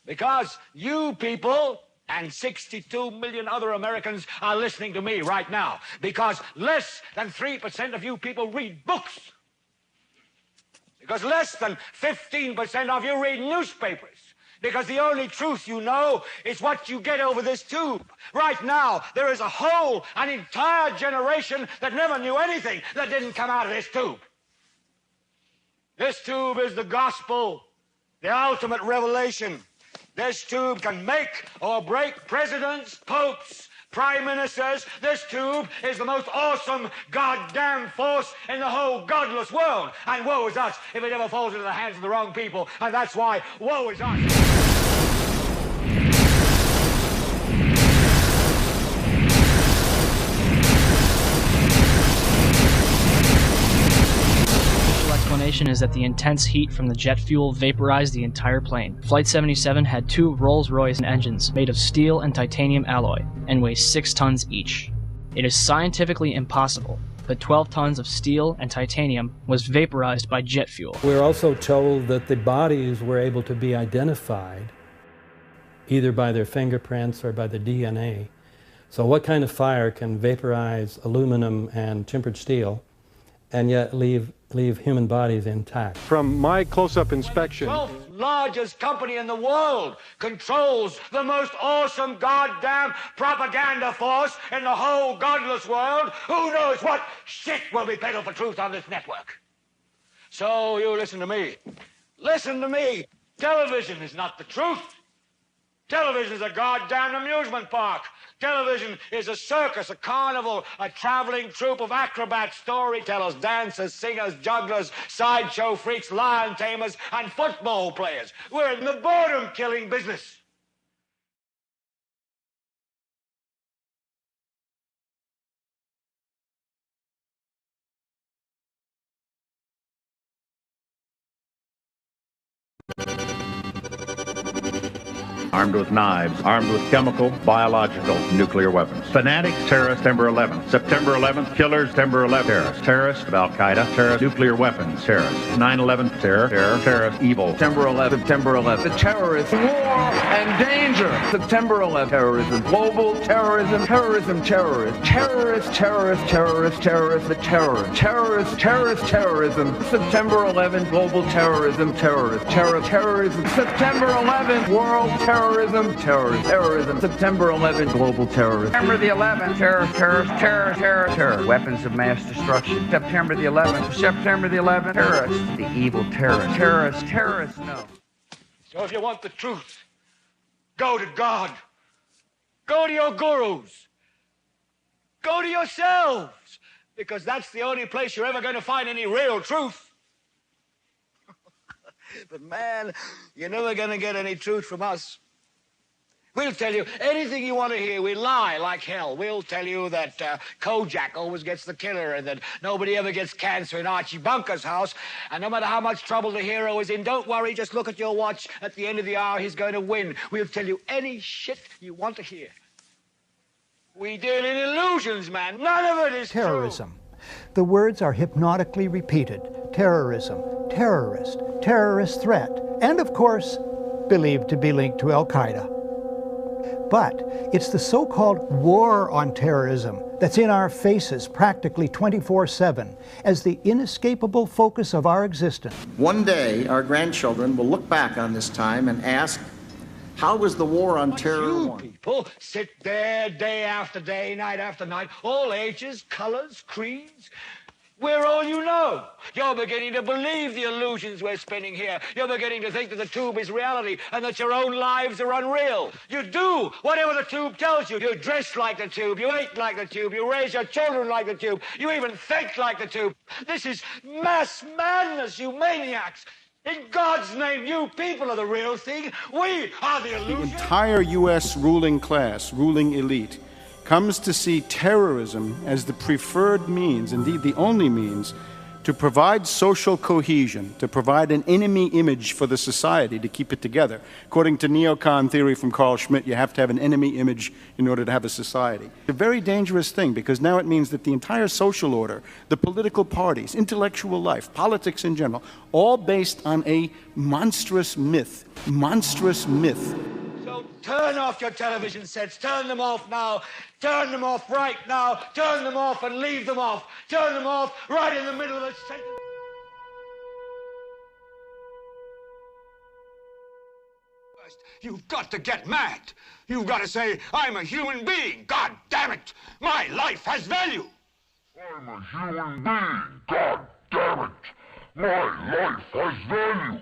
Because you people and 62 million other Americans are listening to me right now. Because less than 3% of you people read books. Because less than 15% of you read newspapers. Because the only truth you know is what you get over this tube. Right now, there is an entire generation that never knew anything that didn't come out of this tube. This tube is the gospel, the ultimate revelation. This tube can make or break presidents, popes, prime ministers. This tube is the most awesome goddamn force in the whole godless world. And woe is us if it ever falls into the hands of the wrong people. And that's why woe is us. Explanation is that the intense heat from the jet fuel vaporized the entire plane. Flight 77 had two Rolls-Royce engines made of steel and titanium alloy and weigh 6 tons each. It is scientifically impossible, but 12 tons of steel and titanium was vaporized by jet fuel. We're also told that the bodies were able to be identified either by their fingerprints or by the DNA. So what kind of fire can vaporize aluminum and tempered steel and yet leave human bodies intact? From my close-up inspection, the 12th largest company in the world controls the most awesome goddamn propaganda force in the whole godless world. Who knows what shit will be peddled for truth on this network? So you listen to me. Listen to me. Television is not the truth. Television is a goddamn amusement park. Television is a circus, a carnival, a traveling troupe of acrobats, storytellers, dancers, singers, jugglers, sideshow freaks, lion tamers, and football players. We're in the boredom-killing business. Armed with knives, armed with chemical, biological, nuclear weapons. Fanatics, terrorists, September 11th. September 11th, killers, September 11th, terrorists. Terrorists of Al-Qaeda, terrorists, nuclear weapons, terrorists. 9/11, terror, terrorist, evil. September 11th, September 11th. The terrorists, war and danger. September 11th, terrorism, global terrorism, terrorism, terrorists. Terrorists, terrorists, terrorists, terrorists, the terror. Terrorists, terrorist, terrorism. September 11th, global terrorism, terrorists. Terrorism. September 11th, world terrorism, terrorism. September 11th, global terrorism. September the 11th, terror. Weapons of mass destruction. September the 11th, terrorists. The evil terrorists, no. So if you want the truth, go to God. Go to your gurus. Go to yourselves. Because that's the only place you're ever going to find any real truth. But man, you're never going to get any truth from us. We'll tell you anything you want to hear. We lie like hell. We'll tell you that Kojak always gets the killer and that nobody ever gets cancer in Archie Bunker's house. And no matter how much trouble the hero is in, don't worry, just look at your watch. At the end of the hour, he's going to win. We'll tell you any shit you want to hear. We deal in illusions, man. None of it is terrorism. True. The words are hypnotically repeated. Terrorism, terrorist, terrorist threat, and of course, believed to be linked to Al-Qaeda. But it's the so-called war on terrorism that's in our faces practically 24/7 as the inescapable focus of our existence. One day, our grandchildren will look back on this time and ask, how was the war on terror won? You people sit there day after day, night after night, all ages, colors, creeds. We're all you know. You're beginning to believe the illusions we're spinning here. You're beginning to think that the tube is reality and that your own lives are unreal. You do whatever the tube tells you. You dress like the tube. You eat like the tube. You raise your children like the tube. You even think like the tube. This is mass madness, you maniacs. In God's name, you people are the real thing. We are the illusion. The entire U.S. ruling class, ruling elite, comes to see terrorism as the preferred means, indeed the only means, to provide social cohesion, to provide an enemy image for the society to keep it together. According to neocon theory from Carl Schmitt, you have to have an enemy image in order to have a society. It's a very dangerous thing, because now it means that the entire social order, the political parties, intellectual life, politics in general, all based on a monstrous myth. Monstrous myth. So turn off your television sets. Turn them off now. Turn them off right now. Turn them off and leave them off. Turn them off right in the middle of the sentence. You've got to get mad. You've got to say, I'm a human being. God damn it. My life has value. I'm a human being. God damn it. My life has value.